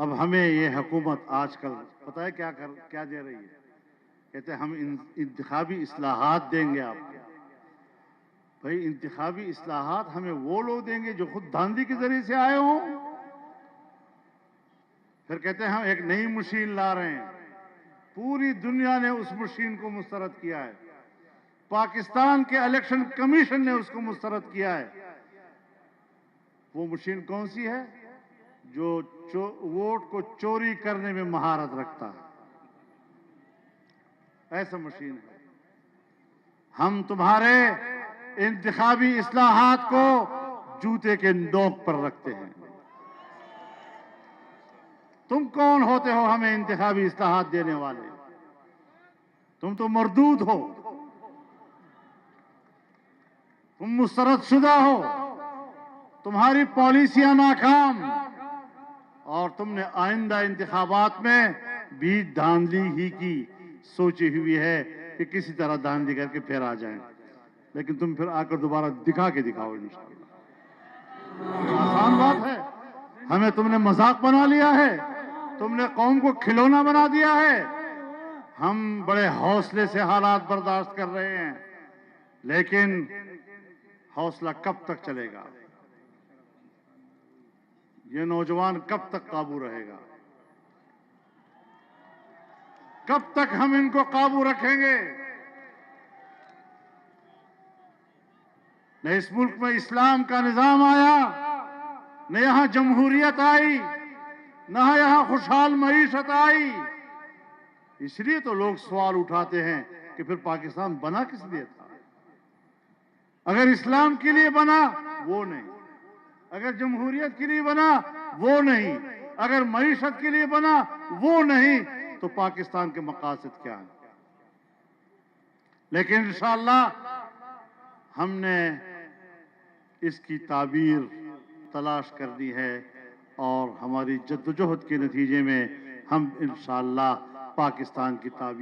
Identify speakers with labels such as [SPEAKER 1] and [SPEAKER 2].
[SPEAKER 1] اب ہمیں یہ حکومت آج کل پتہ ہے کیا دے رہی ہے؟ کہتے ہیں ہم انتخابی اصلاحات دیں گے آپ کو۔ بھائی انتخابی اصلاحات ہمیں وہ لوگ دیں گے جو خود دھاندلی کے ذریعے سے آئے ہوں۔ پھر کہتے ہیں ہم ایک نئی مشین لا رہے ہیں۔ پوری دنیا نے اس مشین کو مسترد کیا ہے، پاکستان کے الیکشن کمیشن نے اس کو مسترد کیا ہے۔ وہ مشین کون سی ہے؟ جو ووٹ کو چوری کرنے میں مہارت رکھتا ہے، ایسا مشین ہے۔ ہم تمہارے انتخابی اصلاحات کو جوتے کے نوک پر رکھتے ہیں۔ تم کون ہوتے ہو ہمیں انتخابی اصلاحات دینے والے؟ تم تو مردود ہو، تم مسترد شدہ ہو، تمہاری پالیسیاں ناکام، اور تم نے آئندہ انتخابات میں بھی دھاندلی ہی کی سوچی ہوئی ہے کہ کسی طرح دھاندلی کر کے پھر آ جائیں، لیکن تم پھر آ کر دوبارہ دکھا کے دکھاؤ انشاءاللہ۔ آسان بات ہے، ہمیں تم نے مذاق بنا لیا ہے، تم نے قوم کو کھلونا بنا دیا ہے۔ ہم بڑے حوصلے سے حالات برداشت کر رہے ہیں، لیکن حوصلہ کب تک چلے گا؟ یہ نوجوان کب تک قابو رہے گا؟ کب تک ہم ان کو قابو رکھیں گے؟ نہ اس ملک میں اسلام کا نظام آیا، نہ یہاں جمہوریت آئی، نہ یہاں خوشحال معیشت آئی۔ اس لیے تو لوگ سوال اٹھاتے ہیں کہ پھر پاکستان بنا کس لیے تھا؟ اگر اسلام کے لیے بنا وہ نہیں، اگر جمہوریت کے لیے بنا وہ نہیں، اگر معیشت کے لیے بنا وہ نہیں، تو پاکستان کے مقاصد کیا ہیں؟ لیکن انشاءاللہ ہم نے اس کی تعبیر تلاش کرنی ہے، اور ہماری جدوجہد کے نتیجے میں ہم انشاءاللہ پاکستان کی تعبیر